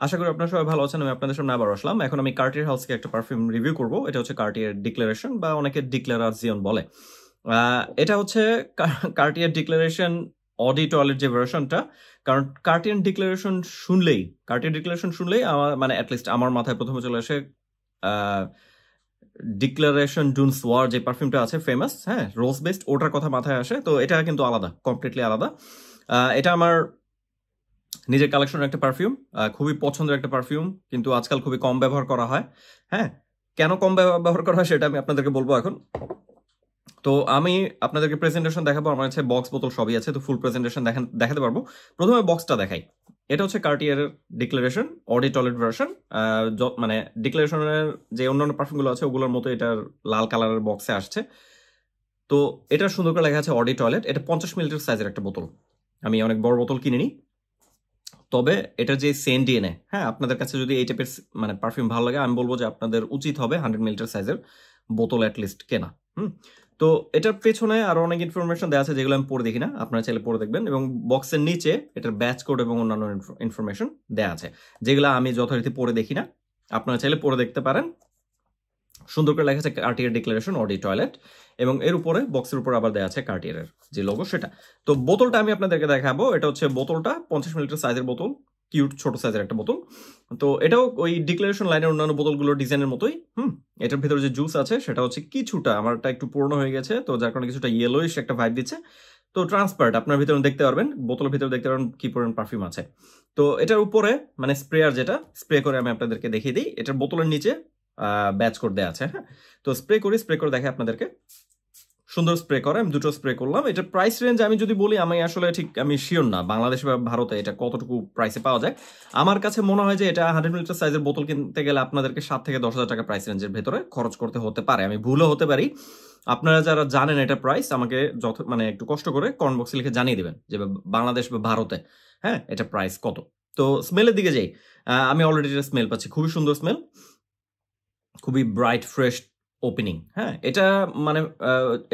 আশা করি আপনারা সবাই ভালো আছেন। আমি আপনাদের সামনে আবার আসলাম। এখন আমি কার্টিয়ার হাউসকে একটা পারফিউম রিভিউ করব। এটা হচ্ছে কার্টিয়ার ডিক্লারেশন বা অনেকে ডিক্লারাজিয়ন বলে। এটা হচ্ছে কার্টিয়ার ডিক্লারেশন অডি টয়লেট যে ভার্সনটা। কারণ কার্টিয়ার ডিক্লারেশন শুনলেই আমার মানে অ্যাটলিস্ট আমার মাথায় প্রথমে চলে আসে ডিক্লারেশন ডুনস ওয়ার যে পারফিউমটা আছে ফেমাস, হ্যাঁ, রোজ বেসড, ওটার কথা মাথায় আসে। তো এটা কিন্তু আলাদা, কমপ্লিটলি আলাদা। এটা আমার নিজের কালেকশনের একটা পারফিউম, খুবই পছন্দের একটা পারফিউম, কিন্তু আজকাল খুবই কম ব্যবহার করা হয়। হ্যাঁ, কেন কম ব্যবহার করা হয় সেটা আমি আপনাদেরকে বলবো এখন। তো আমি আপনাদেরকে প্রেজেন্টেশন দেখাবো। আমার কাছে বক্স বোতল সবই আছে, তো ফুল প্রেজেন্টেশন দেখাতে পারবো। প্রথমে বক্সটা দেখাই। এটা হচ্ছে কার্টিয়ারের ডিক্লারেশন অডি টয়লেট ভার্সন। মানে ডিক্লারেশনের যে অন্যান্য পারফিউমগুলো আছে ওগুলোর মতো এটার লাল কালারের বক্সে আসছে। তো এটা সুন্দর করে লেখা আছে অডি টয়লেট। এটা 50 মিলিলিটার সাইজের একটা বোতল। আমি অনেক বড় বোতল কিনিনি, তবে এটা যে সেন্ট ডিএনএ, হ্যাঁ, আপনাদের কাছে যদি এই টাইপের মানে পারফিউম ভালো লাগে, আমি বলবো যে আপনাদের উচিত হবে 100 মিলিলিটার সাইজের বোতল অ্যাটলিস্ট কেনা। তো এটার পেছনে আরো অনেক ইনফরমেশন দেওয়া আছে যেগুলো আমি পড়ে দেখি না, আপনারা চাইলে পড়ে দেখবেন। এবং বক্সের নিচে এটার ব্যাচ কোড এবং অন্যান্য ইনফরমেশন দেওয়া আছে যেগুলো আমি যথারীতি পড়ে দেখি না, আপনারা চাইলে পড়ে দেখতে পারেন। সুন্দর করে লেখা আছে কার্টিয়ার ডিক্লারেশন অডি টয়লেট, এবং এর উপরে বক্সের উপর আবার দেওয়া আছে কার্টিয়ারের যে লোগো সেটা। তো বোতলটা আমি আপনাদেরকে দেখাবো। এটা হচ্ছে বোতলটা 50 মিলিলিটার সাইজের বোতল, কিউট ছোট সাইজের একটা বোতল। তো এটাও ওই ডিক্লারেশন লাইনের অন্যান্য বোতলগুলোর ডিজাইনের মতোই। এটার ভিতরে যে জুস আছে সেটা হচ্ছে কিছুটা, আমারটা একটু পুরনো হয়ে গেছে, তো যার কারণে কিছুটা ইয়েলোইশ একটা ভাইব দিচ্ছে। তো ট্রান্সপারেন্ট, আপনার ভিতরে দেখতে পারবেন, বোতলের ভিতরে দেখতে পারবেন কি পরিমাণ পারফিউম আছে। তো এটার উপরে মানে স্প্রেয়ার, যেটা স্প্রে করে আমি আপনাদেরকে দেখিয়ে দিই। এটার বোতলের নিচে ব্যাচ কোড দেওয়া আছে। হ্যাঁ, তো স্প্রে করে দেখে আপনাদেরকে। সুন্দর স্প্রে করে, আমি দুটো স্প্রে করলাম। এটার প্রাইস রেঞ্জ আমি যদি বলি, আমি আসলে ঠিক আমি শিওর না বাংলাদেশ বা ভারতে এটা কতটুকু প্রাইসে পাওয়া যায়। আমার কাছে মনে হয় যে এটা 100 মিলিলিটার সাইজের বোতল কিনতে গেলে আপনাদেরকে 7 থেকে 10 হাজার টাকা প্রাইস রেঞ্জের ভেতরে খরচ করতে হতে পারে। আমি ভুলও হতে পারি। আপনারা যারা জানেন এটা প্রাইস, আমাকে মানে একটু কষ্ট করে কমেন্ট বক্সে লিখে জানিয়ে দিবেন যে বাংলাদেশ বা ভারতে, হ্যাঁ, এটা প্রাইস কত। তো স্মেলের দিকে যাই। আমি অলরেডি এটা স্মেল পাচ্ছি, খুবই সুন্দর স্মেল, খুবই ব্রাইট ফ্রেশ ওপেনিং। হ্যাঁ, এটা মানে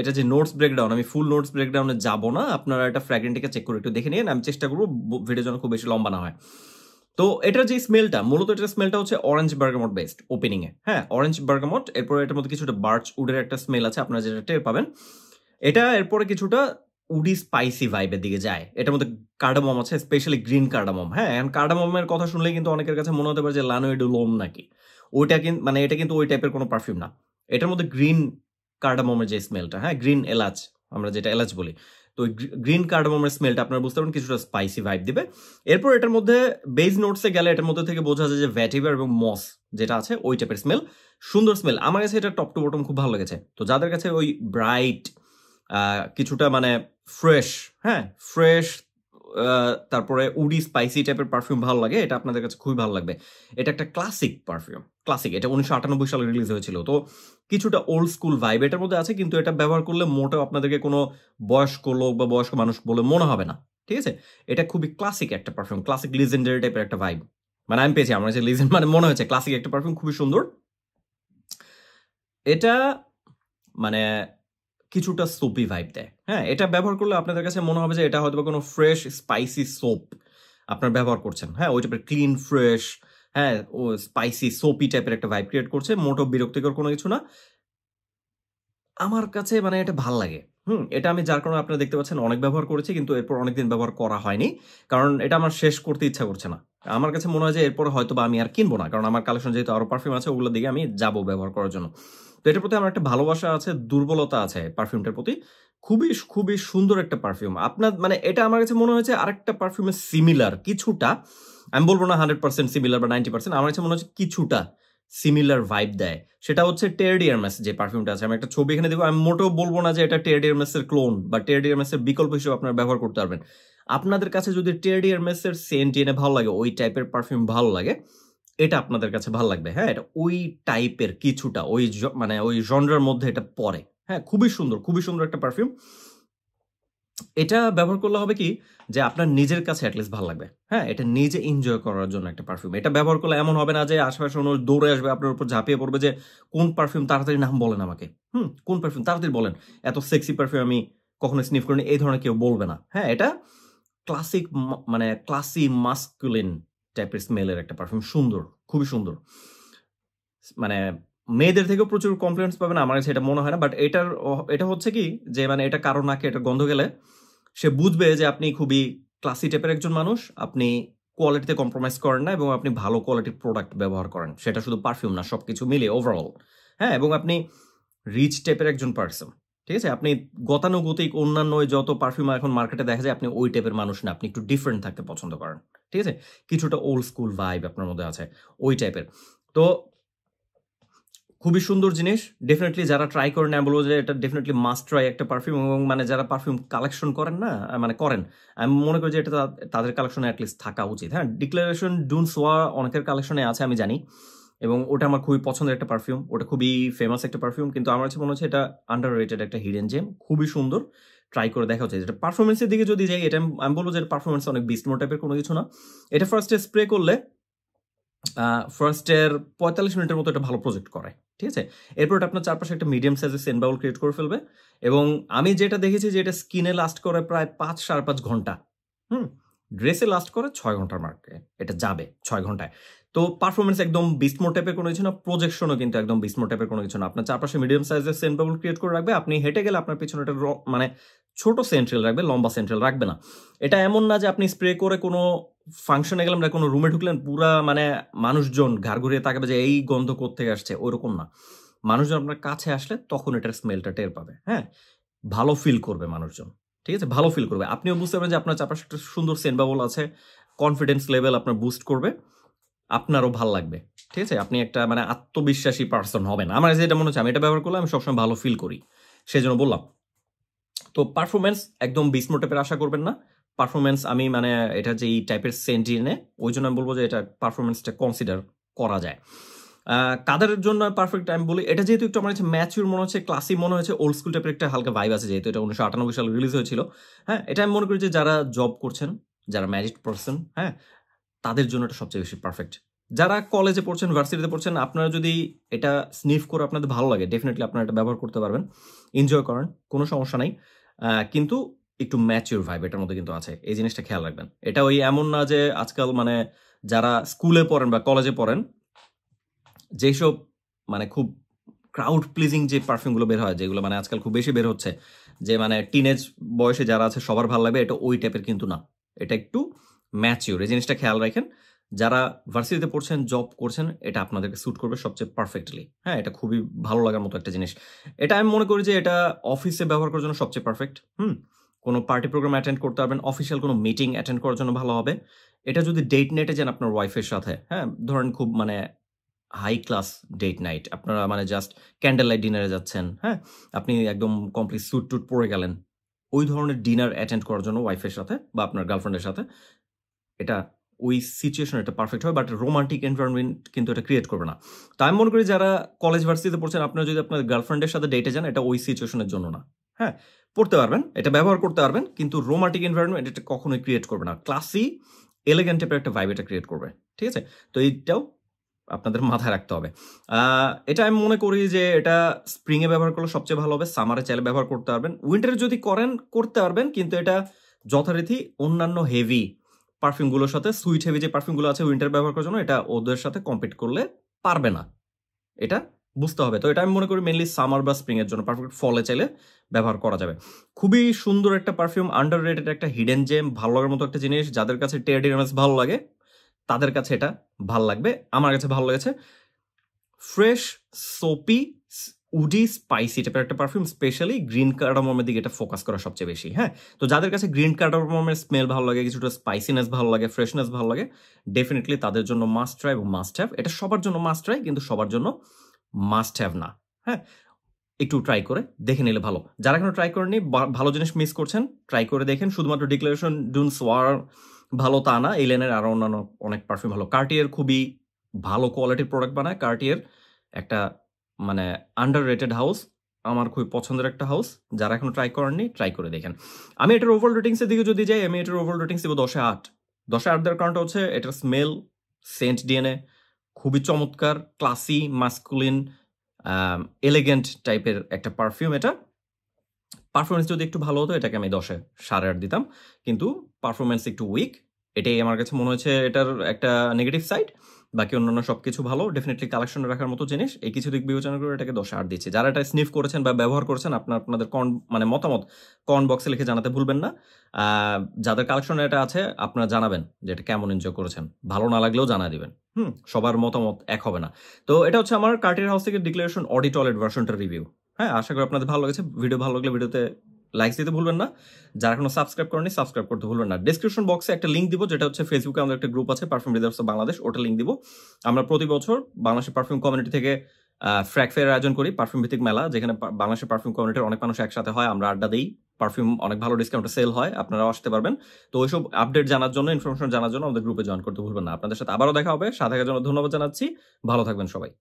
এটা যে নোটস ব্রেকডাউন, আমি ফুল নোটস ব্রেকডাউনে যাব না, আপনারা এটা ফ্র্যাগরেন্টকে চেক করে একটু দেখে নিন। আমি চেষ্টা করবো ভিডিও যেন খুব বেশি লম্বা না হয়। তো এটার যে স্মেলটা, মূলত এটার স্মেলটা হচ্ছে অরেঞ্জ বার্গামট বেসড ওপেনিং এ। হ্যাঁ, অরেঞ্জ বার্গামট, এরপরে এটার মধ্যে কিছুটা বার্চ উডের একটা স্মেল আছে, আপনারা যেটা টের পাবেন। এটা এরপরে কিছুটা উডি স্পাইসি ভাইবের দিকে যায়। এটার মধ্যে কার্ডামম আছে, স্পেশালি গ্রিন কার্ডামম। হ্যাঁ, কার্ডামমের কথা শুনলে কিন্তু অনেকের কাছে মনে হতে পারে যে লানোইডুলোম নাকি, ওইটা কিন্তু মানে এটা কিন্তু ওই টাইপের কোনো পারফিউম না। এটার মধ্যে গ্রিন কার্ডামমের যে স্মেলটা, হ্যাঁ, গ্রিন এলাচ, আমরা যেটা এলাচ বলি, তো গ্রিন কার্ডামমের স্মেলটা আপনারা বুঝতে পারেন কিছুটা স্পাইসি ভাইব দিবে। এরপর এটার মধ্যে বেজ নোটসে গেলে এটার মধ্যে থেকে বোঝা যায় যে ভ্যাটিভার এবং মস যেটা আছে ওই টাইপের স্মেল, সুন্দর স্মেল। আমার কাছে এটা টপ টু বটম খুব ভালো লেগেছে। তো যাদের কাছে ওই ব্রাইট কিছুটা মানে ফ্রেশ, হ্যাঁ, ফ্রেশ, তারপরে উডি স্পাইসি টাইপের পারফিউম ভালো লাগে, এটা আপনাদের কাছে খুবই ভালো লাগবে। এটা একটা ক্লাসিক পারফিউম, ক্লাসিক। এটা 1998 সালে রিলিজ হয়েছিল, তো কিছুটা ওল্ড স্কুল ভাইব এটার মধ্যে আছে, কিন্তু এটা ব্যবহার করলে মোটেও আপনাদেরকে কোনো বয়স্ক লোক বা বয়স্ক মানুষ বলে মনে হবে না। ঠিক আছে, এটা খুবই ক্লাসিক একটা পারফিউম, ক্লাসিক লিজেন্ডারি টাইপের একটা ভাইব মানে আমি পেয়েছি। আমার কাছে লিজেন্ড মানে মনে হয়েছে ক্লাসিক একটা পারফিউম, খুবই সুন্দর। এটা মানে কিছুটা সোপি ভাইব দেয়। হ্যাঁ, এটা ব্যবহার করলে আপনাদের কাছে মনে হবে যে এটা হয়তো কোনো ফ্রেশ স্পাইসি সোপ আপনার ব্যবহার করছেন। হ্যাঁ, ওই টাইপের ক্লিন ফ্রেশ, হ্যাঁ, ও স্পাইসি সোপি টাইপের একটা ভাইব ক্রিয়েট করছে, মোটো বিরক্তিকর কোনো কিছু না। আমার কাছে মানে এটা ভাল লাগে। এটা আমি যার কারণে আপনারা দেখতে পাচ্ছেন অনেক ব্যবহার করেছি, কিন্তু এরপর অনেকদিন ব্যবহার করা হয়নি, কারণ এটা আমার শেষ করতে ইচ্ছা করছে না। আমার কাছে মনে হয় যে এরপর হয়তো বা আমি আর কিনবো না, কারণ আমার কালেকশন যেহেতু আরো পারফিউম আছে ওগুলোর দিকে আমি যাবো ব্যবহার করার জন্য। তো এটার প্রতি আমার একটা ভালোবাসা আছে, দুর্বলতা আছে পারফিউমটার প্রতি। খুবই খুবই সুন্দর একটা পারফিউম। আপনার মানে এটা আমার কাছে মনে হয়েছে আরেকটা পারফিউমের সিমিলার কিছুটা, আমি বলবো না 100% সিমিলার বা 90%, আমার কাছে মনে হচ্ছে কিছুটা সিমিলার ভাইব দেয়। সেটা হচ্ছে টের ডিয়ারমেস যে পারফিউমটা আছে, আমি একটা ছবি এখানে দেবো। আমি মোটেও বলবো না যে এটা টের ডিয়ারমেসের ক্লোন বা টের ডিয়ারমেসের বিকল্প হিসেবে আপনারা ব্যবহার করতে পারবেন। আপনাদের কাছে যদি টের ডিয়ারমেসের সেন্ট এনে ভালো লাগে, ওই টাইপের পারফিউম ভালো লাগে, এটা আপনাদের কাছে ভালো লাগবে। হ্যাঁ, এটা ওই টাইপের কিছুটা ওই মানে ওই জনরার মধ্যে এটা পড়ে। হ্যাঁ, খুবই সুন্দর, খুবই সুন্দর একটা পারফিউম। এটা ব্যবহার করলে হবে কি যে আপনার নিজের কাছে অ্যাটলিস্ট ভালো লাগবে। হ্যাঁ, এটা নিজে এনজয় করার জন্য একটা পারফিউম। এটা ব্যবহার করলে এমন হবে না যে আশেপাশে দৌড়ে আসবে আপনার উপর ঝাঁপিয়ে পড়বে যে কোন পারফিউম, তাড়াতাড়ি নাম বলেন আমাকে, কোন পারফিউম তাড়াতাড়ি বলেন, এত সেক্সি পারফিউম আমি কখনো স্নিফ করিনি, এই ধরনের কেউ বলবে না। হ্যাঁ, এটা ক্লাসিক মানে ক্লাসি মাস্কুলিন টাইপের স্মেলের একটা পারফিউম, সুন্দর, খুবই সুন্দর। মানে মেয়েদের থেকেও প্রচুর কমপ্লিমেন্টস পাবেন, আমার কাছে এটা মনে হয় না। বাট এটা হচ্ছে কি যে মানে এটা কারো নাকে এটা গন্ধ গেলে সে বুঝবে যে আপনি খুবই ক্লাসি টাইপের একজন মানুষ, আপনি কোয়ালিটিতে কম্প্রোমাইজ করেন না এবং আপনি ভালো কোয়ালিটির প্রোডাক্ট ব্যবহার করেন, সেটা শুধু পারফিউম না, সবকিছু মিলিয়ে ওভারঅল। হ্যাঁ, এবং আপনি রিচ টাইপের একজন পার্সন, ঠিক আছে? আপনি গতানুগতিক অন্যান্য যত পারফিউম এখন মার্কেটে দেখা যায়, আপনি ওই টাইপের মানুষ না, আপনি একটু ডিফারেন্ট থাকতে পছন্দ করেন, ঠিক আছে? কিছুটা ওল্ড স্কুল ভাইব আপনার মধ্যে আছে, ওই টাইপের। তো খুবই সুন্দর জিনিস, ডেফিনেটলি যারা ট্রাই করেন আমি বলবো যে এটা ডেফিনেটলি মাস্ট ট্রাই একটা পারফিউম। এবং মানে যারা পারফিউম কালেকশন করেন না, মানে করেন, আমি মনে করি যে এটা তাদের কালেকশনে অ্যাটলিস্ট থাকা উচিত। হ্যাঁ, ডিক্লারেশন ডুন সোয়া অনেকের কালেকশনে আছে আমি জানি, এবং ওটা আমার খুবই পছন্দের একটা পারফিউম, ওটা খুবই ফেমাস একটা পারফিউম, কিন্তু আমার কাছে মনে হচ্ছে এটা আন্ডার রেটেড একটা হিডেন জেম, খুবই সুন্দর, ট্রাই করে দেখা হচ্ছে। যেটা পারফরমেন্সের দিকে যদি যাই, এটা আমি বলবো যে পারফরমেন্স অনেক বিস্ট টাইপের কোনো কিছু না। এটা ফার্স্টে স্প্রে করলে ফার্স্টের 45 মিনিটের মতো একটা ভালো প্রজেক্ট করে, ঠিক আছে? এরপর এটা আপনার চারপাশে একটা মিডিয়াম সাইজের সেন্ট বাউল ক্রিয়েট করে ফেলবে, এবং আমি যেটা দেখেছি যে এটা স্কিনে লাস্ট করে প্রায় 5-5.5 ঘন্টা, ড্রেসে লাস্ট করে 6 ঘন্টার মার্কে এটা যাবে, 6 ঘন্টায়। তো পারফরমেন্স একদম বিস্মো টাইপের কোনো কিছু না, প্রজেকশনও কিন্তু একদম বিস্মো টাইপের কোনো কিছু না। আপনার চারপাশে মিডিয়াম সাইজের সেন্ট বাউল ক্রিয়েট করে রাখবে, আপনি হেঁটে গেলে আপনার পিছনে একটা মানে ছোট সেন্ট্রেল রাখবে, লম্বা সেন্ট্রেল রাখবে না। এটা এমন না যে আপনি স্প্রে করে কোনো ফাংশনে গেলাম না, কোনো রুমে ঢুকলেন, পুরা মানে মানুষজন ঘাড় ঘুরিয়ে তাকাবে যে এই গন্ধ কোত্থেকে আসছে, ওইরকম না। মানুষজন আপনার কাছে আসলে তখন এটার স্মেলটা টের পাবে। হ্যাঁ, ভালো ফিল করবে মানুষজন, ঠিক আছে? ভালো ফিল করবে, আপনিও বুঝতে পারবেন যে আপনার চারপাশে একটা সুন্দর সেন্ট বাবল আছে, কনফিডেন্স লেভেল আপনার বুস্ট করবে, আপনারও ভাল লাগবে, ঠিক আছে? আপনি একটা মানে আত্মবিশ্বাসী পার্সন হবেন। আমার যেটা মনে হচ্ছে, আমি এটা ব্যবহার করলে আমি সবসময় ভালো ফিল করি, সেই জন্য বললাম। তো পারফরমেন্স একদম বিস্মো টাইপের আশা করবেন না। পারফরমেন্স আমি মানে এটা যে এই টাইপের সেন্ট এনে, ওই জন্য আমি বলবো যে এটা পারফরমেন্সটা কনসিডার করা যায়। কাদের জন্য পারফেক্ট আমি বলি, এটা যেহেতু একটু আমার কাছে ম্যাচিউর মনে হচ্ছে, ক্লাসি মনে হচ্ছে, ওল্ড স্কুল টাইপের একটা হালকা ভাইব আছে, যেহেতু এটা 1998 সালে রিলিজ হয়েছিল। হ্যাঁ, এটা আমি মনে করি যে যারা জব করছেন, যারা ম্যারিড পার্সন, হ্যাঁ, তাদের জন্য এটা সবচেয়ে বেশি পারফেক্ট। যারা কলেজে পড়ছেন, ভার্সিটিতে পড়ছেন, আপনারা যদি এটা স্নিফ করে আপনাদের ভালো লাগে, ডেফিনেটলি আপনারা এটা ব্যবহার করতে পারবেন, এনজয় করেন, কোনো সমস্যা নাই। কিন্তু একটু ম্যাচিউর ভাইব এটার মধ্যে কিন্তু আছে, এই জিনিসটা খেয়াল রাখবেন। এটা ওই এমন না যে আজকাল মানে যারা স্কুলে পড়েন বা কলেজে পড়েন, যেসব মানে খুব ক্রাউড প্লিজিং যে পারফিউমগুলো বের হয়, যেগুলো মানে আজকাল খুব বেশি বের হচ্ছে, যে মানে টিনেজ বয়সে যারা আছে সবার ভালো লাগবে, এটা ওই টাইপের কিন্তু না, এটা একটু ম্যাচিউর। এই জিনিসটা খেয়াল রাখেন, যারা ভার্সিটিতে পড়ছেন, জব করছেন, এটা আপনাদেরকে স্যুট করবে সবচেয়ে পারফেক্টলি। হ্যাঁ, এটা খুবই ভালো লাগার মতো একটা জিনিস। এটা আমি মনে করি যে এটা অফিসে ব্যবহার করার জন্য সবচেয়ে পারফেক্ট। কোনো পার্টি প্রোগ্রাম অ্যাটেন্ড করতে পারবেন, অফিসিয়াল কোনো মিটিং অ্যাটেন্ড করার জন্য ভালো হবে। এটা যদি ডেট নাইটে যান আপনার ওয়াইফের সাথে, হ্যাঁ, ধরেন খুব মানে হাই ক্লাস ডেট নাইট, আপনারা মানে জাস্ট ক্যান্ডেল লাইট ডিনারে যাচ্ছেন, হ্যাঁ, আপনি একদম কমপ্লিট স্যুট টুট পরে গেলেন, ওই ধরনের ডিনার অ্যাটেন্ড করার জন্য ওয়াইফের সাথে বা আপনার গার্লফ্রেন্ডের সাথে এটা ওই সিচুয়েশন এটা পারফেক্ট হয়। বাট রোমান্টিক এনভায়রনমেন্ট কিন্তু এটা ক্রিয়েট করবে না। তো আমি মনে করি যারা কলেজ ভার্সিটিতে পড়ছেন, আপনারা যদি আপনার গার্লফ্রেন্ডের সাথে ডেটে যান, এটা ওই সিচুয়েশনের জন্য না। হ্যাঁ, পড়তে পারবেন, এটা ব্যবহার করতে পারবেন, কিন্তু রোমান্টিক এনভায়রনমেন্ট এটা কখনোই ক্রিয়েট করবে না। ক্লাসি এলিগেন্ট টাইপের একটা ভাইব এটা ক্রিয়েট করবে, ঠিক আছে? তো এইটাও আপনাদের মাথায় রাখতে হবে। এটা আমি মনে করি যে এটা স্প্রিংয়ে ব্যবহার করলে সবচেয়ে ভালো হবে, সামারে চাইলে ব্যবহার করতে পারবেন, উইন্টারে যদি করেন করতে পারবেন, কিন্তু এটা যথারীতি অন্যান্য হেভি পারফিউমগুলোর সাথে, সুইট হেভি যে পারফিউমগুলো আছে উইন্টার ব্যবহার করার জন্য, এটা ওদের সাথে কম্পিট করলে পারবে না, এটা বুঝতে হবে। তো এটা আমি মনে করি মেনলি সামার বা স্প্রিং এর জন্য পারফেক্ট, ফলে চাইলে ব্যবহার করা যাবে। খুবই সুন্দর একটা পারফিউম, আন্ডার রেটেড একটা হিডেন জেম, ভালো লাগার মতো একটা জিনিস। যাদের কাছে টেয়ারডিনাস ভালো লাগে তাদের কাছে এটা ভাল লাগবে, আমার কাছে ভালো লেগেছে। ফ্রেশ, সোপি, উডি, স্পাইসি টাইপের একটা পারফিউম, স্পেশালি গ্রিন কার্ডামমের দিকে এটা ফোকাস করা সবচেয়ে বেশি। হ্যাঁ, তো যাদের কাছে গ্রিন কার্ডামমের স্মেল ভালো লাগে, কিছুটা স্পাইসিনেস ভালো লাগে, ফ্রেশনেস ভালো লাগে, ডেফিনেটলি তাদের জন্য মাস্ট ট্রাই এবং মাস্ট হ্যাভ। এটা সবার জন্য মাস্ট ট্রাই, কিন্তু সবার জন্য মাস্ট হ্যাভ না। হ্যাঁ, একটু ট্রাই করে দেখে নিলে ভালো। যারা এখনো ট্রাই করেনি, ভালো জিনিস মিস করছেন, ট্রাই করে দেখেন। শুধুমাত্র ডিক্লারেশন ডুন সোয়ার ভালো তা না, এই লাইনের আরো অন্যান্য অনেক পারফিউম ভালো। কার্টিয়ার খুবই ভালো কোয়ালিটির প্রোডাক্ট বানায়, কার্টিয়ার একটা মানে আন্ডার রেটেড হাউস, আমার খুবই পছন্দের একটা হাউস। যারা এখনো ট্রাই করেননি, ট্রাই করে দেখেন। আমি এটার ওভারঅল রেটিংসের দিকে যদি যাই, আমি এটার ওভারঅল রেটিংস দেবো 10/8। 10/8 দেওয়ার কারণটা হচ্ছে এটার স্মেল, সেন্ট ডিএনএ খুবই চমৎকার, ক্লাসি, মাস্কুলিন, এলিগেন্ট টাইপের একটা পারফিউম। এটা পারফরমেন্স যদি একটু ভালো হতো, এটাকে আমি 10/8 দিতাম, কিন্তু পারফরমেন্স একটু উইক, এটাই আমার কাছে মনে হয়েছে এটার একটা নেগেটিভ সাইড। বাকি অন্যান্য সবকিছু ভালো, ডেফিনেটলি কালেকশনে রাখার মতো জিনিস। এই কিছু দিক বিবেচনা করে এটাকে 10 এ 8 দিচ্ছি। যারা এটা স্নিফ করেছেন বা ব্যবহার করেছেন, আপনাদের মানে মতামত কমেন্ট বক্সে লিখে জানাতে ভুলবেন না। যাদের কালেকশনে এটা আছে আপনারা জানাবেন যে এটা কেমন এনজয় করেছেন। ভালো না লাগলেও জানা দিবেন। সবার মতামত এক হবে না। তো এটা হচ্ছে আমার কার্টিয়ার হাউস থেকে ডিক্লারেশন অডি টয়লেট ভার্সনটার রিভিউ। হ্যাঁ, আশা করি আপনাদের ভালো লেগেছে। ভিডিও ভালো লাগলে ভিডিওতে লাইক দিতে ভুলবেন না। যারা এখনো সাবস্ক্রাইব করেনি সাবস্ক্রাইব করতে ভুলবেন না। ডেসক্রিপশন বক্সে একটা লিঙ্ক দিব, যেটা হচ্ছে ফেসবুকে আমাদের একটা গ্রুপ আছে পারফিউম রিজার্ভস অফ বাংলাদেশ, ওটা লিঙ্ক দিব। আমরা প্রতি বছর বাংলাদেশের পারফিউম কমিউনিটি থেকে ফ্র্যাক ফেয়ার আয়োজন করি, পারফিউম ভিত্তিক মেলা, যেখানে বাংলাদেশের পারফিউম কমিউনিটির অনেক মানুষ একসাথে হয়, আমরা আড্ডা দিই, পারফিউম অনেক ভালো ডিসকাউন্টে সেল হয়, আপনারাও আসতে পারবেন। তো ওইসব আপডেট জানার জন্য, ইনফরমেশন জানার জন্য আমাদের গ্রুপে জয়েন করতে ভুলবেন না। আপনাদের সাথে আবারও দেখা হবে। সাথে থাকার জন্য ধন্যবাদ জানাচ্ছি। ভালো থাকবেন সবাই।